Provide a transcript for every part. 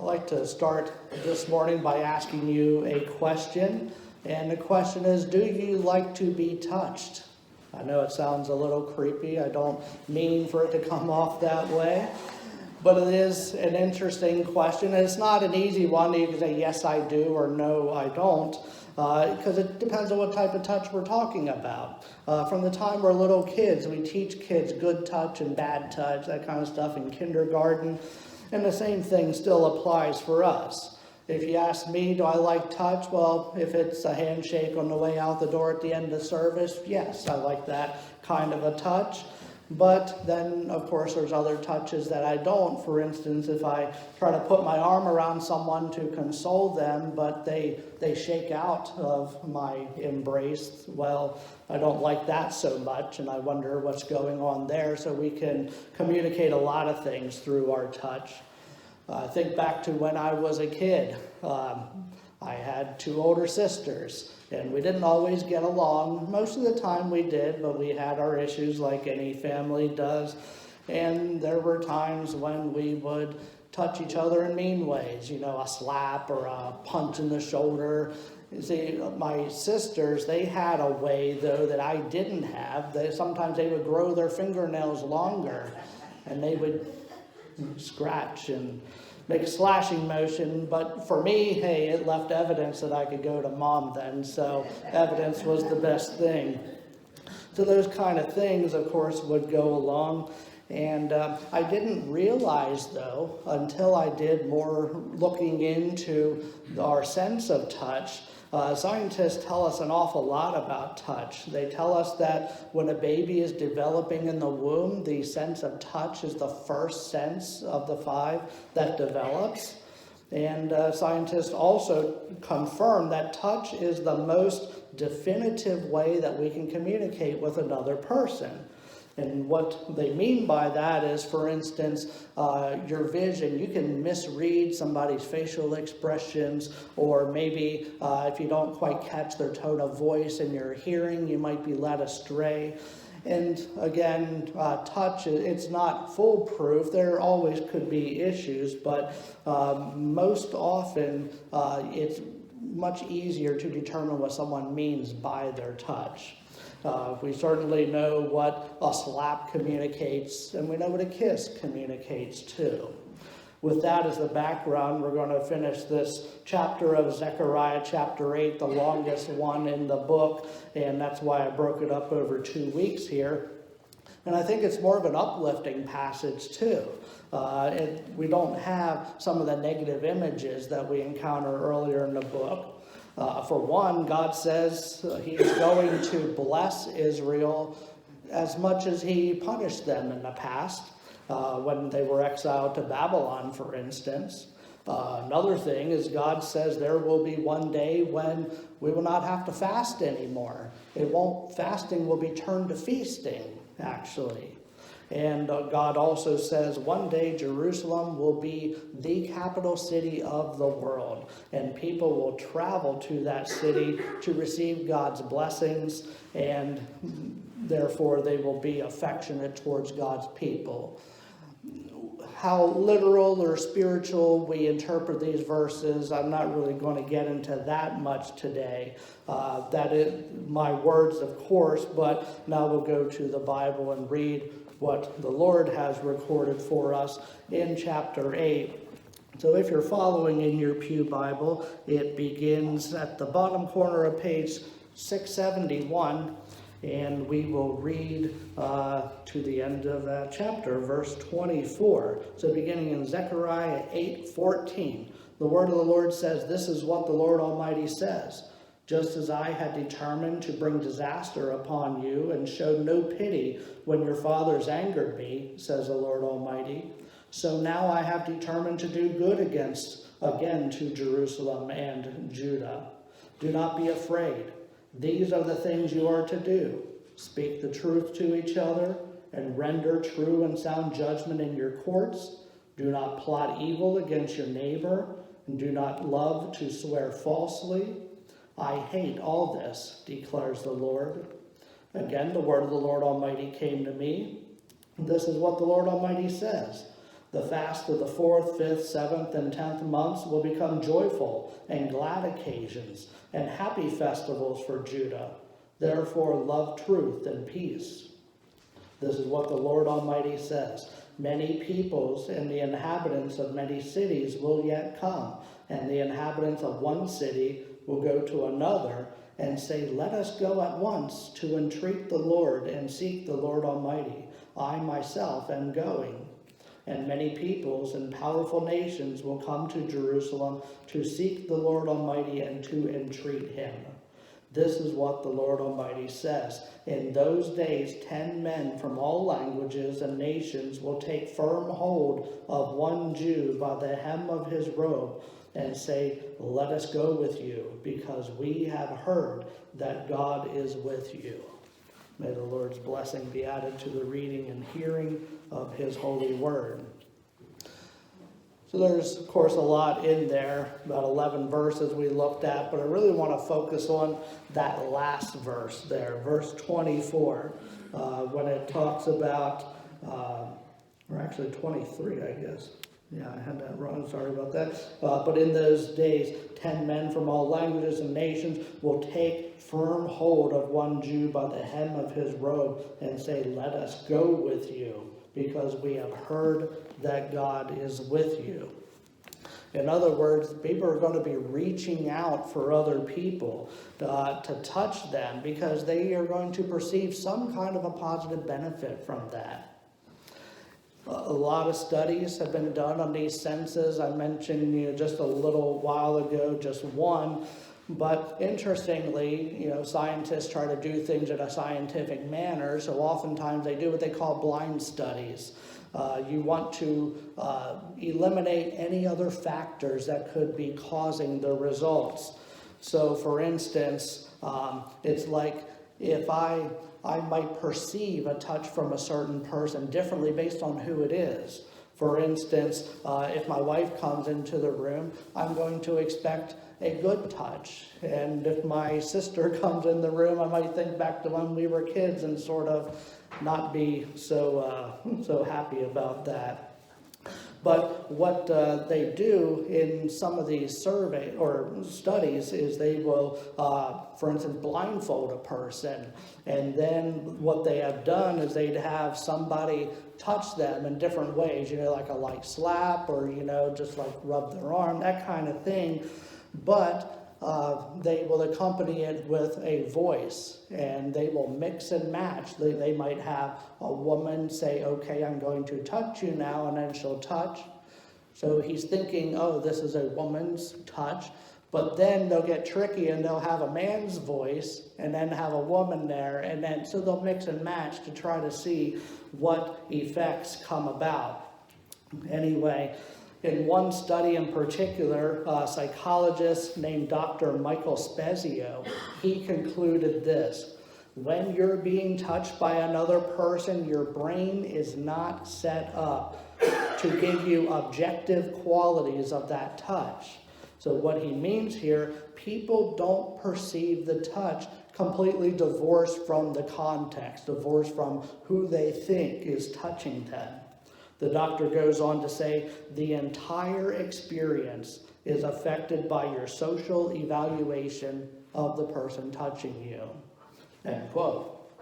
I'd like to start this morning by asking you a question. And the question is, do you like to be touched? I know it sounds a little creepy. I don't mean for it to come off that way. But it is an interesting question. And it's not an easy one. You can say, yes, I do, or no, I don't. Because it depends on what type of touch we're talking about. From the time we're little kids, we teach kids good touch and bad touch, that kind of stuff in kindergarten. And the same thing still applies for us. If you ask me, do I like touch? Well, if it's a handshake on the way out the door at the end of service, yes, I like that kind of a touch. But then, of course, there's other touches that I don't. For instance, if I try to put my arm around someone to console them, but they shake out of my embrace, well, I don't like that so much, and I wonder what's going on there. So we can communicate a lot of things through our touch. Think back to when I was a kid. I had two older sisters, and we didn't always get along. Most of the time we did, but we had our issues like any family does. And there were times when we would touch each other in mean ways, a slap or a punch in the shoulder. You see, my sisters, they had a way, though, that I didn't have. Sometimes they would grow their fingernails longer, and they would scratch and make a slashing motion. But for me, hey, it left evidence that I could go to mom then, so evidence was the best thing. So those kind of things, of course, would go along. And I didn't realize, though, until I did more looking into our sense of touch. Scientists tell us an awful lot about touch. They tell us that when a baby is developing in the womb, the sense of touch is the first sense of the 5 that develops. And scientists also confirm that touch is the most definitive way that we can communicate with another person. And what they mean by that is, for instance, your vision. You can misread somebody's facial expressions, or maybe if you don't quite catch their tone of voice in your hearing, you might be led astray. And again, touch, it's not foolproof. There always could be issues, but most often it's much easier to determine what someone means by their touch. We certainly know what a slap communicates, and we know what a kiss communicates too. With that as the background, we're going to finish this chapter of Zechariah, chapter 8, the longest one in the book, and that's why I broke it up over 2 weeks here. And I think it's more of an uplifting passage too. We don't have some of the negative images that we encounter earlier in the book. For one, God says he's going to bless Israel as much as he punished them in the past, when they were exiled to Babylon, for instance. Another thing is God says there will be one day when we will not have to fast anymore. Fasting will be turned to feasting, actually. And God also says one day Jerusalem will be the capital city of the world, and people will travel to that city to receive God's blessings, and therefore they will be affectionate towards God's people. How literal or spiritual we interpret these verses, I'm not really going to get into that much today. That is my words, of course, but now we'll go to the Bible and read what the Lord has recorded for us in chapter 8. So if you're following in your pew Bible, it begins at the bottom corner of page 671, and we will read to the end of that chapter, verse 24. So beginning in Zechariah 8:14, the word of the Lord says, "This is what the Lord Almighty says. Just as I had determined to bring disaster upon you and showed no pity when your fathers angered me, says the Lord Almighty, so now I have determined to do good again to Jerusalem and Judah. Do not be afraid. These are the things you are to do. Speak the truth to each other and render true and sound judgment in your courts. Do not plot evil against your neighbor, and do not love to swear falsely. I hate all this, declares the Lord." Again, the word of the Lord Almighty came to me. This is what the Lord Almighty says. The fast of the 4th, 5th, 7th, and 10th months will become joyful and glad occasions and happy festivals for Judah. Therefore, love truth and peace. This is what the Lord Almighty says. Many peoples and the inhabitants of many cities will yet come, and the inhabitants of one city will go to another and say, let us go at once to entreat the Lord and seek the Lord Almighty. I myself am going. And many peoples and powerful nations will come to Jerusalem to seek the Lord Almighty and to entreat him. This is what the Lord Almighty says. In those days, 10 men from all languages and nations will take firm hold of one Jew by the hem of his robe and say, let us go with you, because we have heard that God is with you. May the Lord's blessing be added to the reading and hearing of his holy word. So there's, of course, a lot in there, about 11 verses we looked at, but I really want to focus on that last verse there, verse 24, when it talks about, or actually 23, I guess. Yeah, I had that wrong, sorry about that. But in those days, 10 men from all languages and nations will take firm hold of one Jew by the hem of his robe and say, let us go with you, because we have heard that God is with you. In other words, people are going to be reaching out for other people to touch them, because they are going to perceive some kind of a positive benefit from that. A lot of studies have been done on these senses. I mentioned, just a little while ago, just one. But interestingly, scientists try to do things in a scientific manner, so oftentimes they do what they call blind studies. You want to eliminate any other factors that could be causing the results. So, for instance, it's like if I might perceive a touch from a certain person differently based on who it is. For instance, if my wife comes into the room, I'm going to expect a good touch. And if my sister comes in the room, I might think back to when we were kids and sort of not be so happy about that. But what they do in some of these survey or studies is they will, for instance, blindfold a person. And then what they have done is they'd have somebody touch them in different ways, like a light slap or, just like rub their arm, that kind of thing. But they will accompany it with a voice, and they will mix and match. They might have a woman say, okay, I'm going to touch you now, and then she'll touch. So he's thinking, oh, this is a woman's touch. But then they'll get tricky, and they'll have a man's voice, and then have a woman there, and then so they'll mix and match to try to see what effects come about. Anyway, in one study in particular, a psychologist named Dr. Michael Spezio, he concluded this: when you're being touched by another person, your brain is not set up to give you objective qualities of that touch. So what he means here, people don't perceive the touch completely divorced from the context, divorced from who they think is touching them. The doctor goes on to say, the entire experience is affected by your social evaluation of the person touching you. End quote.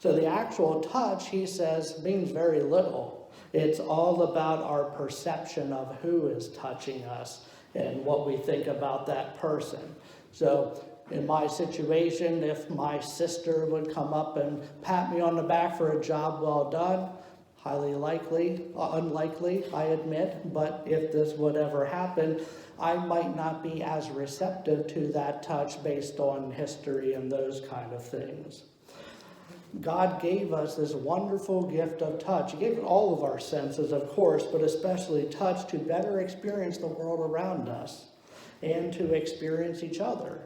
So the actual touch, he says, means very little. It's all about our perception of who is touching us and what we think about that person. So in my situation, if my sister would come up and pat me on the back for a job well done, highly unlikely, I admit, but if this would ever happen, I might not be as receptive to that touch based on history and those kind of things. God gave us this wonderful gift of touch. He gave all of our senses, of course, but especially touch to better experience the world around us and to experience each other.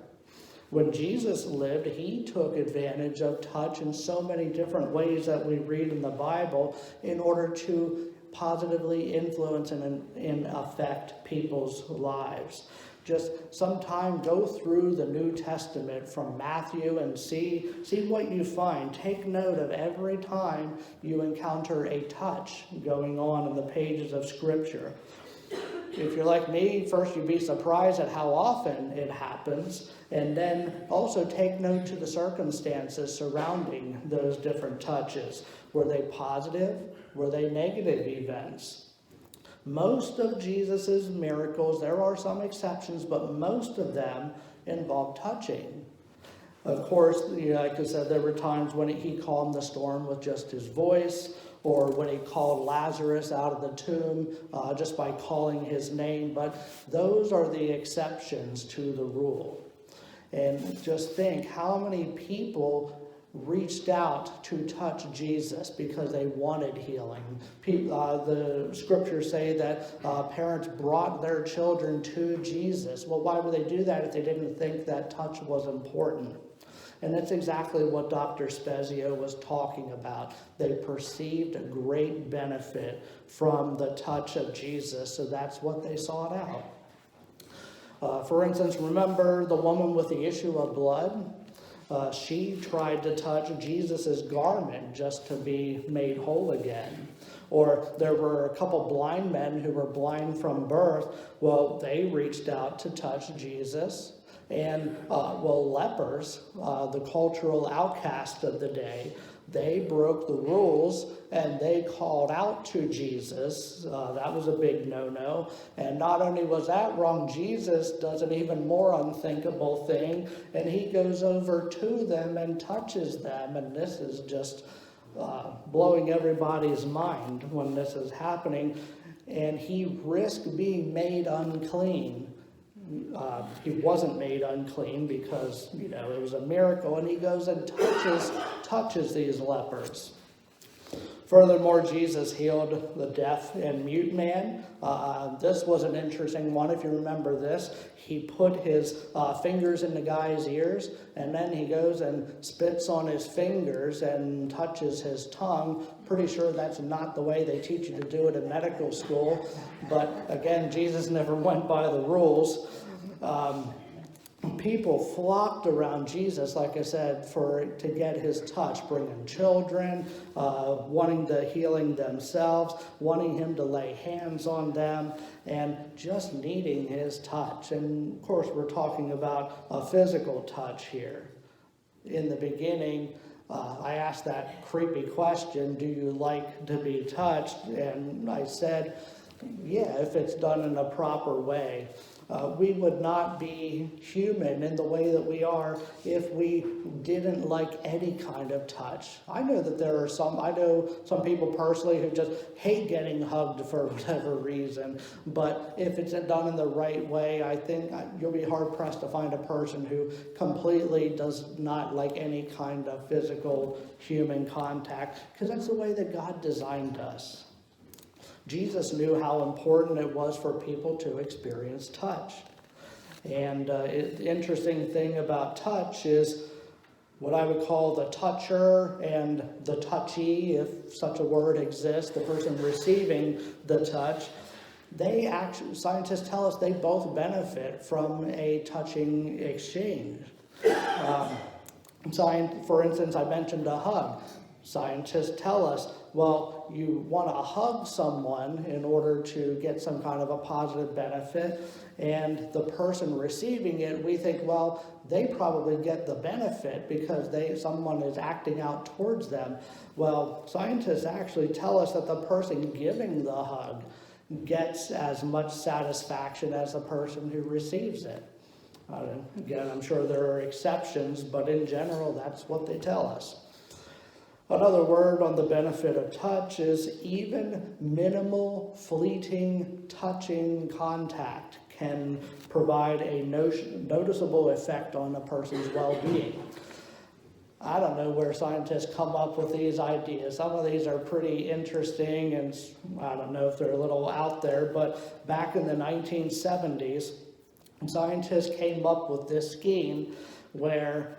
When Jesus lived, he took advantage of touch in so many different ways that we read in the Bible in order to positively influence and affect people's lives. Just sometime go through the New Testament from Matthew and see what you find. Take note of every time you encounter a touch going on in the pages of Scripture. If you're like me, first you'd be surprised at how often it happens, and then also take note to the circumstances surrounding those different touches. Were they positive? Were they negative events? Most of Jesus' miracles, there are some exceptions, but most of them involve touching. Of course, like I said, there were times when he calmed the storm with just his voice, or when he called Lazarus out of the tomb just by calling his name, but those are the exceptions to the rule. And just think how many people reached out to touch Jesus because they wanted healing. The scriptures say that parents brought their children to Jesus. Well, why would they do that if they didn't think that touch was important? And that's exactly what Dr. Spezio was talking about. They perceived a great benefit from the touch of Jesus, so that's what they sought out. For instance, remember the woman with the issue of blood? She tried to touch Jesus' garment just to be made whole again. Or there were a couple blind men who were blind from birth. Well, they reached out to touch Jesus. And, lepers, the cultural outcasts of the day, they broke the rules and they called out to Jesus. That was a big no-no. And not only was that wrong, Jesus does an even more unthinkable thing, and he goes over to them and touches them. And this is just blowing everybody's mind when this is happening. And he risked being made unclean. He wasn't made unclean because, it was a miracle, and he goes and touches these lepers. Furthermore, Jesus healed the deaf and mute man. This was an interesting one, if you remember this. He put his fingers in the guy's ears, and then he goes and spits on his fingers and touches his tongue. Pretty sure that's not the way they teach you to do it in medical school. But again, Jesus never went by the rules. People flocked around Jesus, like I said, to get his touch, bringing children, wanting the healing themselves, wanting him to lay hands on them, and just needing his touch. And of course, we're talking about a physical touch here. In the beginning, I asked that creepy question, do you like to be touched? And I said, yeah, if it's done in a proper way. We would not be human in the way that we are if we didn't like any kind of touch. I know some people personally who just hate getting hugged for whatever reason, but if it's done in the right way, I think you'll be hard-pressed to find a person who completely does not like any kind of physical human contact, because that's the way that God designed us. Jesus knew how important it was for people to experience touch. And the interesting thing about touch is what I would call the toucher and the touchee, if such a word exists, the person receiving the touch. Scientists tell us they both benefit from a touching exchange. For instance, I mentioned a hug. Scientists tell us, well, you want to hug someone in order to get some kind of a positive benefit, and the person receiving it, we think, well, they probably get the benefit because someone is acting out towards them. Well, scientists actually tell us that the person giving the hug gets as much satisfaction as the person who receives it. Again, I'm sure there are exceptions, but in general, that's what they tell us. Another word on the benefit of touch is even minimal, fleeting, touching contact can provide a noticeable effect on a person's well-being. I don't know where scientists come up with these ideas. Some of these are pretty interesting, and I don't know if they're a little out there, but back in the 1970s, scientists came up with this scheme where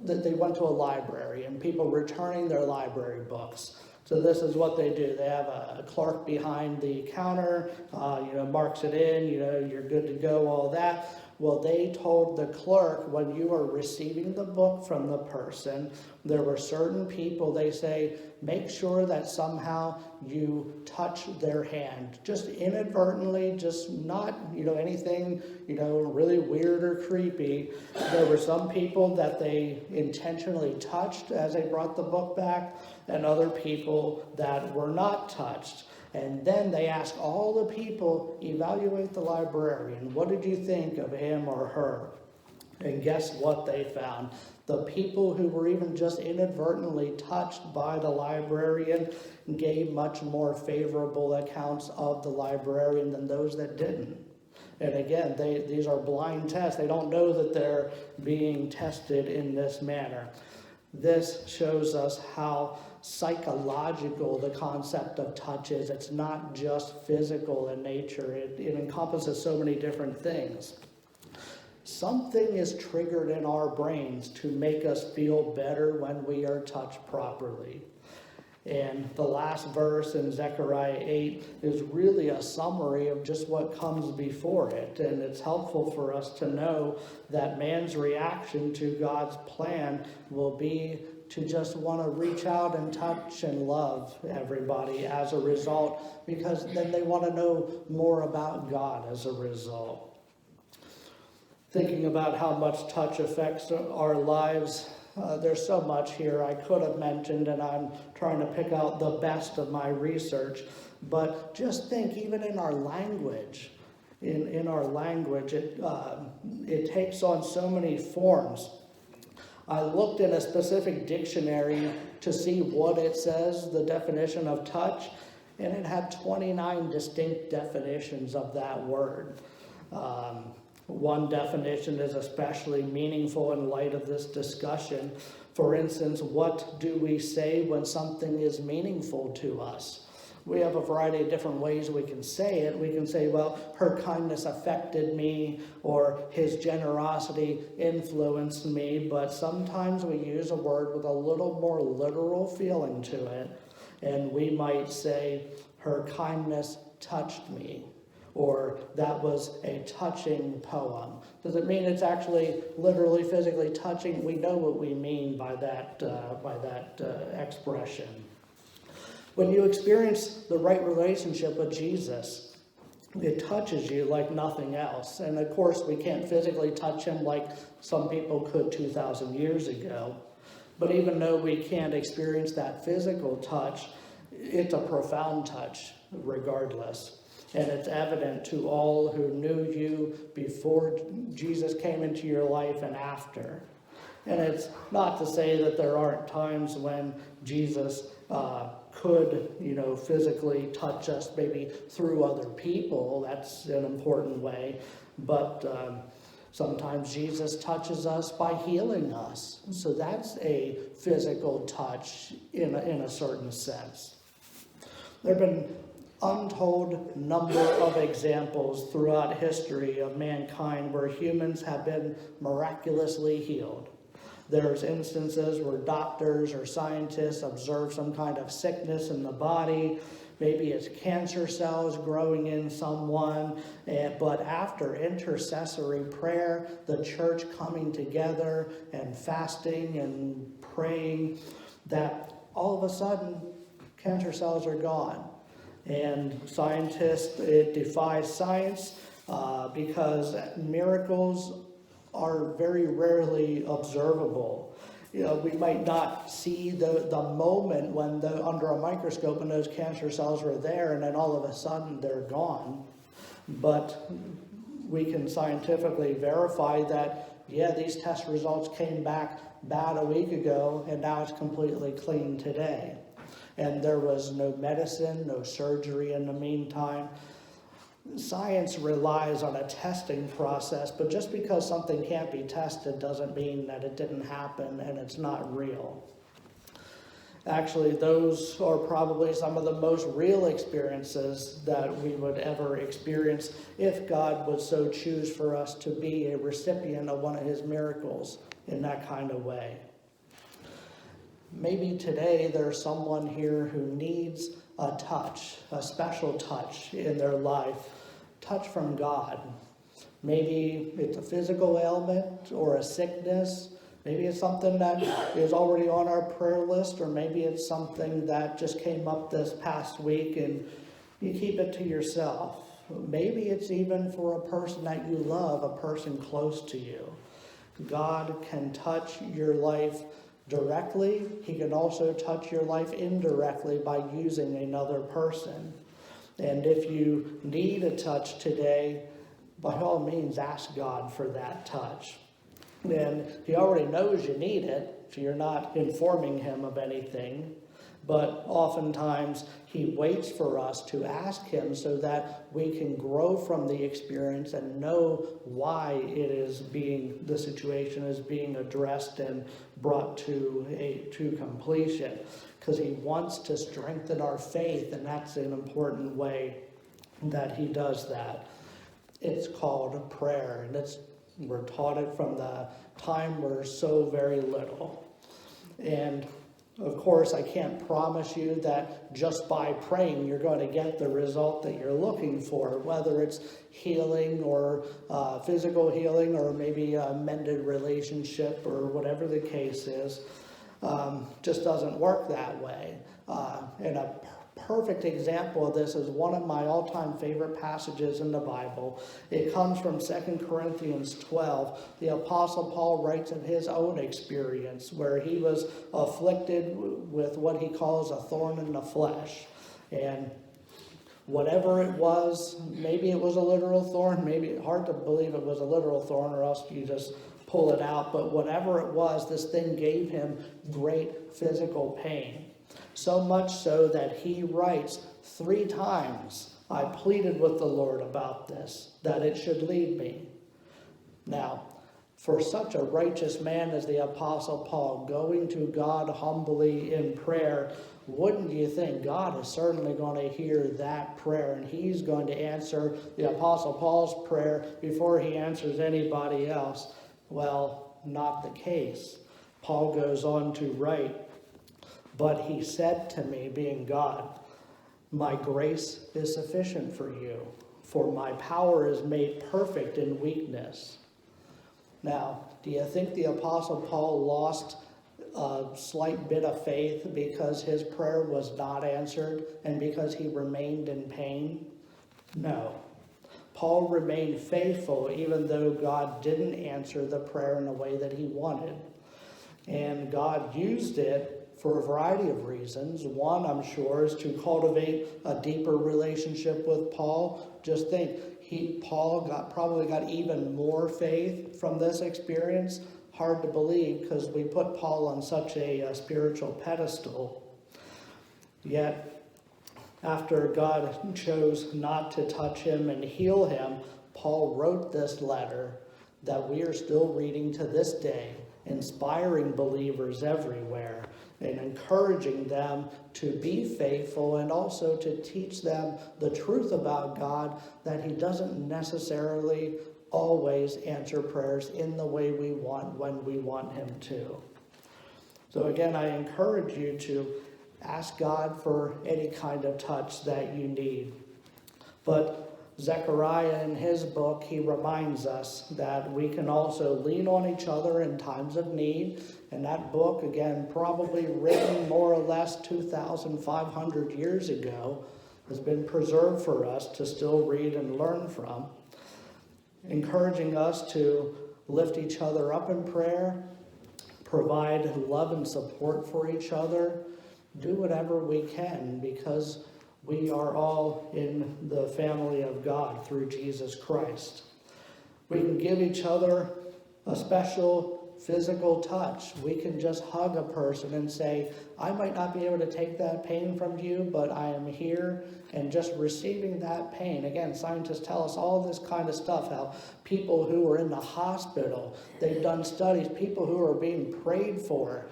they went to a library, and people returning their library books So this is what they do. They have a clerk behind the counter, marks it in, you're good to go, all that. Well, they told the clerk when you are receiving the book from the person, there were certain people, they say, make sure that somehow you touch their hand. Just inadvertently, just not, anything, really weird or creepy. There were some people that they intentionally touched as they brought the book back, and other people that were not touched. And then they asked all the people, evaluate the librarian. What did you think of him or her? And guess what they found? The people who were even just inadvertently touched by the librarian gave much more favorable accounts of the librarian than those that didn't. And again, these are blind tests. They don't know that they're being tested in this manner. This shows us how psychological the concept of touch is. It's not just physical in nature. It encompasses so many different things. Something is triggered in our brains to make us feel better when we are touched properly. And the last verse in Zechariah 8 is really a summary of just what comes before it. And it's helpful for us to know that man's reaction to God's plan will be to just want to reach out and touch and love everybody as a result, because then they want to know more about God as a result. Thinking about how much touch affects our lives, there's so much here I could have mentioned, and I'm trying to pick out the best of my research. But just think, even in our language, in our language, it takes on so many forms. I looked in a specific dictionary to see what it says, the definition of touch, and it had 29 distinct definitions of that word. One definition is especially meaningful in light of this discussion. For instance, what do we say when something is meaningful to us? We have a variety of different ways we can say it. We can say, well, her kindness affected me, or his generosity influenced me, but sometimes we use a word with a little more literal feeling to it, and we might say, her kindness touched me, or that was a touching poem. Does it mean it's actually literally, physically touching? We know what we mean by that expression. When you experience the right relationship with Jesus, it touches you like nothing else. And of course, we can't physically touch him like some people could 2,000 years ago. But even though we can't experience that physical touch, it's a profound touch regardless. And it's evident to all who knew you before Jesus came into your life and after. And it's not to say that there aren't times when Jesus could, physically touch us, maybe through other people. That's an important way. But sometimes Jesus touches us by healing us. So that's a physical touch in a certain sense. There have been untold number of examples throughout history of mankind where humans have been miraculously healed. There's instances where doctors or scientists observe some kind of sickness in the body. Maybe it's cancer cells growing in someone. But after intercessory prayer, the church coming together and fasting and praying, that all of a sudden cancer cells are gone. And scientists, it defies science because miracles are very rarely observable. We might not see the moment when under a microscope when those cancer cells were there and then all of a sudden they're gone. But we can scientifically verify that, these test results came back bad a week ago and now it's completely clean today. And there was no medicine, no surgery in the meantime. Science relies on a testing process, but just because something can't be tested doesn't mean that it didn't happen and it's not real. Actually, those are probably some of the most real experiences that we would ever experience if God would so choose for us to be a recipient of one of his miracles in that kind of way. Maybe today there's someone here who needs a touch, a special touch in their life, touch from God. Maybe it's a physical ailment or a sickness. Maybe it's something that is already on our prayer list, or maybe it's something that just came up this past week and you keep it to yourself. Maybe it's even for a person that you love, a person close to you. God can touch your life directly. He can also touch your life indirectly by using another person. And if you need a touch today, by all means, ask God for that touch. And He already knows you need it, so you're not informing Him of anything. But oftentimes, He waits for us to ask Him so that we can grow from the experience and know why the situation is being addressed and brought to completion. Because He wants to strengthen our faith, and that's an important way that He does that. It's called prayer, and we're taught it from the time we're so very little. And of course, I can't promise you that just by praying you're going to get the result that you're looking for, whether it's healing or physical healing or maybe a mended relationship or whatever the case is. Just doesn't work that way. And a perfect example of this is one of my all-time favorite passages in the Bible. It comes from 2 Corinthians 12. The Apostle Paul writes of his own experience where he was afflicted with what he calls a thorn in the flesh. And whatever it was, maybe it was a literal thorn, maybe hard to believe it was a literal thorn or else you just pull it out. But whatever it was, this thing gave him great physical pain. So much so that he writes 3 times, I pleaded with the Lord about this, that it should leave me. Now, for such a righteous man as the Apostle Paul, going to God humbly in prayer, wouldn't you think God is certainly going to hear that prayer, and He's going to answer the Apostle Paul's prayer before He answers anybody else? Well, not the case. Paul goes on to write, but He said to me, being God, my grace is sufficient for you, for my power is made perfect in weakness. Now, do you think the Apostle Paul lost a slight bit of faith because his prayer was not answered and because he remained in pain? No. Paul remained faithful even though God didn't answer the prayer in the way that he wanted. And God used it for a variety of reasons. One, I'm sure, is to cultivate a deeper relationship with Paul. Just think, Paul probably got even more faith from this experience. Hard to believe because we put Paul on such a spiritual pedestal. Yet, after God chose not to touch him and heal him, Paul wrote this letter that we are still reading to this day, inspiring believers everywhere and encouraging them to be faithful and also to teach them the truth about God, that He doesn't necessarily always answer prayers in the way we want when we want Him to. So again, I encourage you to ask God for any kind of touch that you need. But Zechariah, in his book, he reminds us that we can also lean on each other in times of need. And that book, again, probably written more or less 2,500 years ago, has been preserved for us to still read and learn from, encouraging us to lift each other up in prayer, provide love and support for each other, do whatever we can, because we are all in the family of God through Jesus Christ. We can give each other a special physical touch. We can just hug a person and say, I might not be able to take that pain from you, but I am here, and just receiving that pain. Again, scientists tell us all this kind of stuff, how people who are in the hospital, they've done studies, people who are being prayed for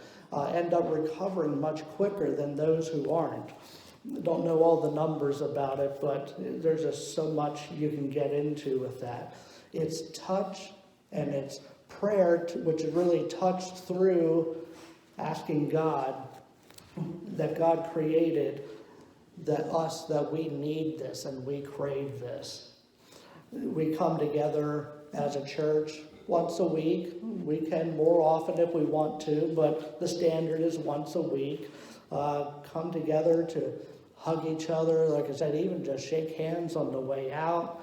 end up recovering much quicker than those who aren't. Don't know all the numbers about it, but there's just so much you can get into with that. It's touch and it's prayer, which is really touched through asking God that God created that we need this and we crave this. We come together as a church once a week. We can more often if we want to, but the standard is once a week. Come together to hug each other, like I said, even just shake hands on the way out.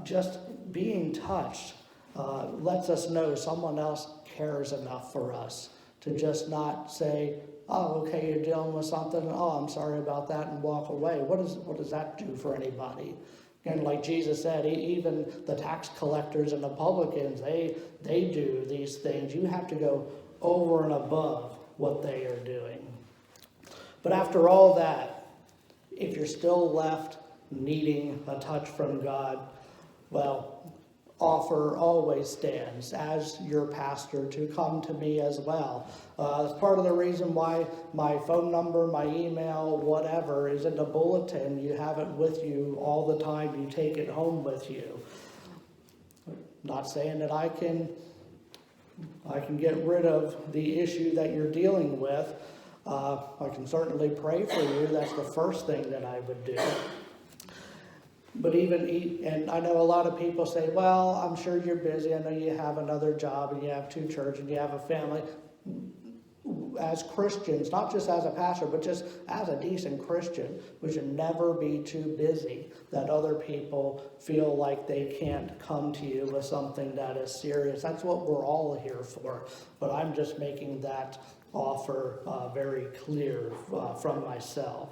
Just being touched lets us know someone else cares enough for us to just not say, oh, okay, you're dealing with something. Oh, I'm sorry about that, and walk away. What does that do for anybody? And like Jesus said, even the tax collectors and the publicans, they do these things. You have to go over and above what they are doing. But after all that, if you're still left needing a touch from God, well, offer always stands as your pastor to come to me as well. That's part of the reason why my phone number, my email, whatever is in the bulletin. You have it with you all the time. You take it home with you. Not saying that I can get rid of the issue that you're dealing with. I can certainly pray for you. That's the first thing that I would do. But and I know a lot of people say, well, I'm sure you're busy. I know you have another job and you have two churches and you have a family. As Christians, not just as a pastor, but just as a decent Christian, we should never be too busy that other people feel like they can't come to you with something that is serious. That's what we're all here for. But I'm just making that offer very clear from myself.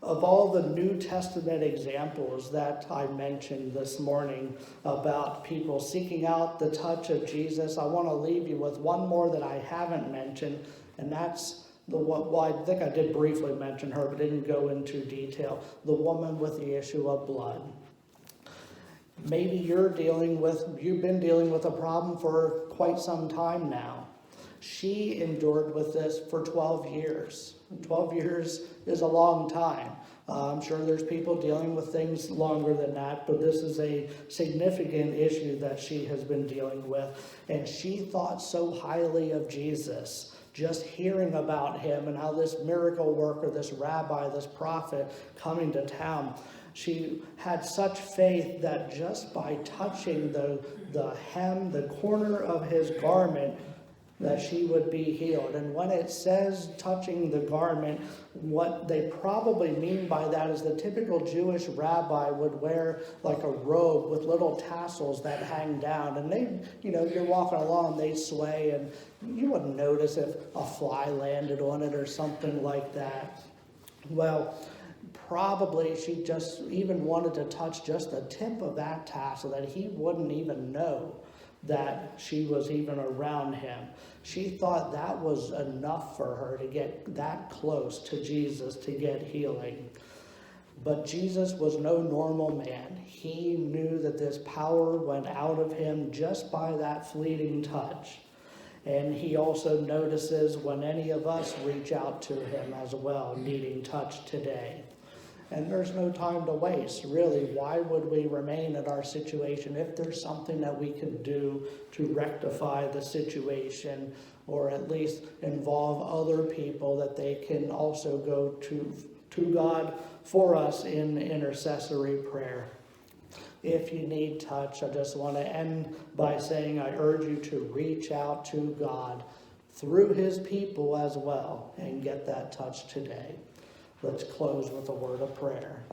Of all the New Testament examples that I mentioned this morning about people seeking out the touch of Jesus, I want to leave you with one more that I haven't mentioned, and that's I think I did briefly mention her, but didn't go into detail, the woman with the issue of blood. Maybe you've been dealing with a problem for quite some time now. She endured with this for 12 years. 12 years is a long time. I'm sure there's people dealing with things longer than that, but this is a significant issue that she has been dealing with. And she thought so highly of Jesus, just hearing about him and how this miracle worker, this rabbi, this prophet coming to town. She had such faith that just by touching the hem, the corner of his garment, that she would be healed. And when it says touching the garment, what they probably mean by that is the typical Jewish rabbi would wear like a robe with little tassels that hang down. And you're walking along, they sway, and you wouldn't notice if a fly landed on it or something like that. Well, probably she just even wanted to touch just the tip of that tassel, that he wouldn't even know that she was even around him. She thought that was enough for her to get that close to Jesus to get healing. But Jesus was no normal man. He knew that this power went out of him just by that fleeting touch. And he also notices when any of us reach out to him as well, needing touch today. And there's no time to waste, really. Why would we remain in our situation if there's something that we can do to rectify the situation, or at least involve other people that they can also go to God for us in intercessory prayer? If you need touch, I just want to end by saying I urge you to reach out to God through his people as well and get that touch today. Let's close with a word of prayer.